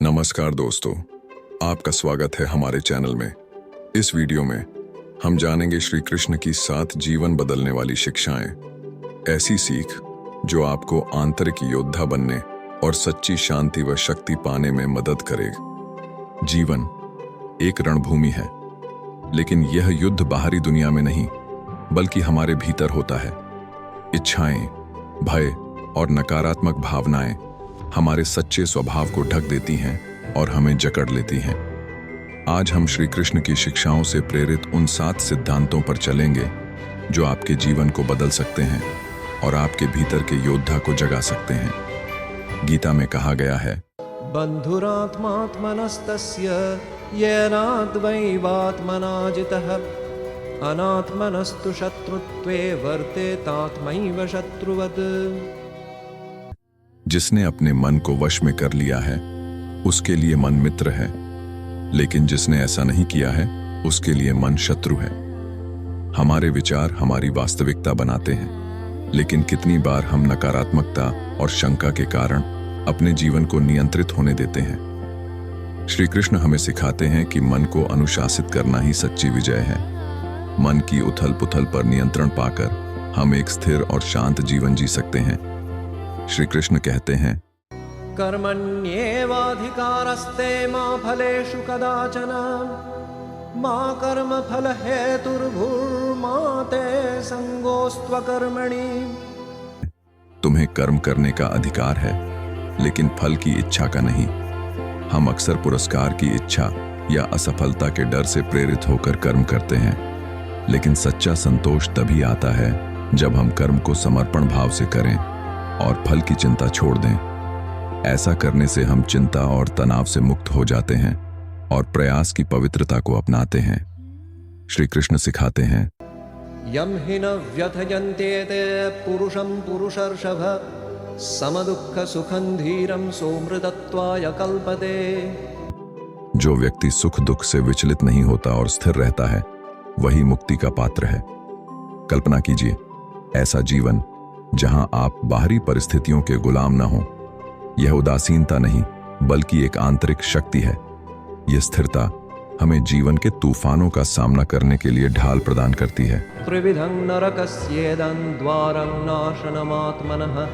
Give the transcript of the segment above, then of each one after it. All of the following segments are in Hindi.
नमस्कार दोस्तों, आपका स्वागत है हमारे चैनल में। इस वीडियो में हम जानेंगे श्री कृष्ण की 7 जीवन बदलने वाली शिक्षाएं। ऐसी सीख जो आपको आंतरिक योद्धा बनने और सच्ची शांति व शक्ति पाने में मदद करेगी। जीवन एक रणभूमि है, लेकिन यह युद्ध बाहरी दुनिया में नहीं बल्कि हमारे भीतर होता है। इच्छाएं, भय और नकारात्मक भावनाएं हमारे सच्चे स्वभाव को ढक देती हैं और हमें जकड़ लेती हैं। आज हम श्री कृष्ण की शिक्षाओं से प्रेरित उन 7 सिद्धांतों पर चलेंगे जो आपके जीवन को बदल सकते हैं और आपके भीतर के योद्धा को जगा सकते हैं। गीता में कहा गया है, बंधुरात्मात्मनस्तस्य येनाद्वैवात्मना जितः अनात्मनस्तु शत्रुत्वे वर्तेतात्मैव शत्रुवत्। जिसने अपने मन को वश में कर लिया है उसके लिए मन मित्र है, लेकिन जिसने ऐसा नहीं किया है उसके लिए मन शत्रु है। हमारे विचार हमारी वास्तविकता बनाते हैं, लेकिन कितनी बार हम नकारात्मकता और शंका के कारण अपने जीवन को नियंत्रित होने देते हैं। श्री कृष्ण हमें सिखाते हैं कि मन को अनुशासित करना ही सच्ची विजय है। मन की उथल पुथल पर नियंत्रण पाकर हम एक स्थिर और शांत जीवन जी सकते हैं। श्री कृष्ण कहते हैं, कर्मण्येवाधिकारस्ते मा फलेषु कदाचन मा कर्मफल हेतुर्भुर्मा ते संगोस्त्वकर्मणि। तुम्हें कर्म करने का अधिकार है, लेकिन फल की इच्छा का नहीं। हम अक्सर पुरस्कार की इच्छा या असफलता के डर से प्रेरित होकर कर्म करते हैं, लेकिन सच्चा संतोष तभी आता है जब हम कर्म को समर्पण भाव से करें और फल की चिंता छोड़ दें। ऐसा करने से हम चिंता और तनाव से मुक्त हो जाते हैं और प्रयास की पवित्रता को अपनाते हैं। श्री कृष्ण सिखाते हैं, यम हि न व्यथयन्त्येते पुरुषं पुरुषर्षभ समदुःख सुखं धीरं सोमृतत्वाय कल्पते। जो व्यक्ति सुख दुख से विचलित नहीं होता और स्थिर रहता है वही मुक्ति का पात्र है। कल्पना कीजिए ऐसा जीवन जहां आप बाहरी परिस्थितियों के गुलाम न हो। यह उदासीनता नहीं बल्कि एक आंतरिक शक्ति है। यह स्थिरता हमें जीवन के तूफानों का सामना करने के लिए ढाल प्रदान करती है। त्रिविधं नरकस्येदं द्वारं नाशनमात्मनः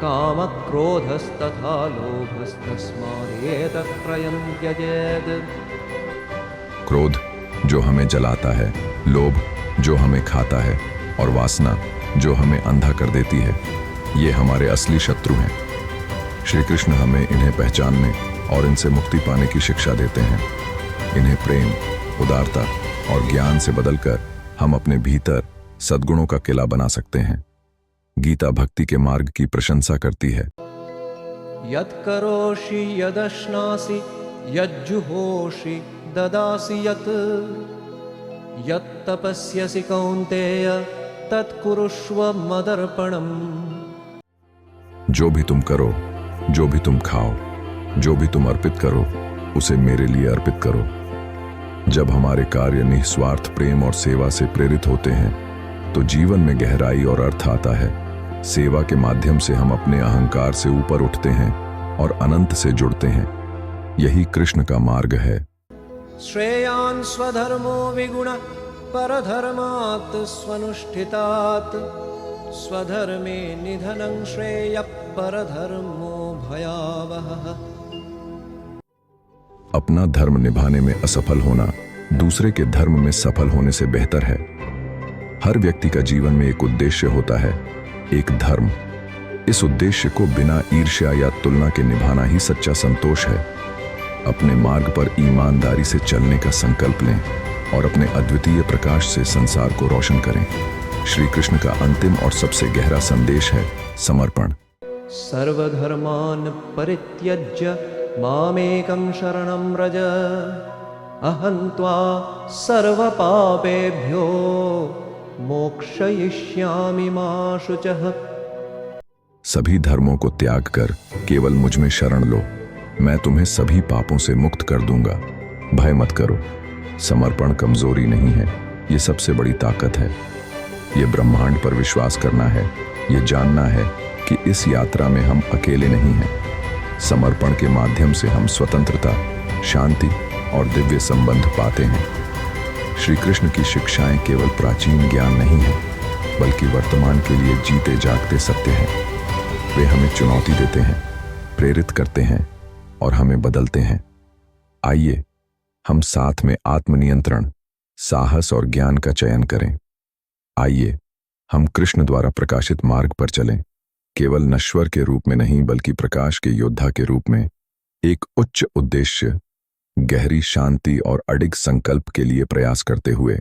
कामक्रोधस्तथा लोभस्तस्मादेतत् त्रयं त्यजेत्। क्रोध जो हमें जलाता है, लोभ जो हमें खाता है और वासना जो हमें अंधा कर देती है, ये हमारे असली शत्रु हैं। श्री कृष्ण हमें इन्हें पहचानने और इनसे मुक्ति पाने की शिक्षा देते हैं। इन्हें प्रेम, उदारता और ज्ञान से बदलकर हम अपने भीतर सद्गुणों का किला बना सकते हैं। गीता भक्ति के मार्ग की प्रशंसा करती है, यत् करोषि यदश्नासि यज्जुहोषि ददासि यत् तपस्यसि कौन्तेय तत्कुरुष्व मदर्पणम्। जो भी तुम करो, जो भी तुम खाओ, जो भी तुम अर्पित करो, उसे मेरे लिए अर्पित करो। जब हमारे कार्य निस्वार्थ प्रेम और सेवा से प्रेरित होते हैं तो जीवन में गहराई और अर्थ आता है। सेवा के माध्यम से हम अपने अहंकार से ऊपर उठते हैं और अनंत से जुड़ते हैं। यही कृष्ण का मार्ग है। श्रेयान् स्वधर्मो विगुण परधर्मात् स्वनुष्ठितात् स्वधर्मे निधनं श्रेयः परधर्मो भयावहः। अपना धर्म निभाने में असफल होना दूसरे के धर्म में सफल होने से बेहतर है। हर व्यक्ति का जीवन में एक उद्देश्य होता है, एक धर्म। इस उद्देश्य को बिना ईर्ष्या या तुलना के निभाना ही सच्चा संतोष है। अपने मार्ग पर ईमानदारी से चलने का संकल्प लें और अपने अद्वितीय प्रकाश से संसार को रोशन करें। श्री कृष्ण का अंतिम और सबसे गहरा संदेश है समर्पण। सर्वधर्मान् परित्यज्य मामेकं शरणं व्रज अहं त्वा सर्वपापेभ्यो मोक्षयिष्यामि मा शुचः। सभी धर्मों को त्याग कर केवल मुझ में शरण लो, मैं तुम्हें सभी पापों से मुक्त कर दूंगा। भय मत करो। समर्पण कमजोरी नहीं है, ये सबसे बड़ी ताकत है। ये ब्रह्मांड पर विश्वास करना है, ये जानना है कि इस यात्रा में हम अकेले नहीं हैं। समर्पण के माध्यम से हम स्वतंत्रता, शांति और दिव्य संबंध पाते हैं। श्री कृष्ण की शिक्षाएं केवल प्राचीन ज्ञान नहीं है, बल्कि वर्तमान के लिए जीते जागते सत्य हैं। वे हमें चुनौती देते हैं, प्रेरित करते हैं और हमें बदलते हैं। आइए हम साथ में आत्मनियंत्रण, साहस और ज्ञान का चयन करें। आइए हम कृष्ण द्वारा प्रकाशित मार्ग पर चलें, केवल नश्वर के रूप में नहीं बल्कि प्रकाश के योद्धा के रूप में, एक उच्च उद्देश्य, गहरी शांति और अडिग संकल्प के लिए प्रयास करते हुए।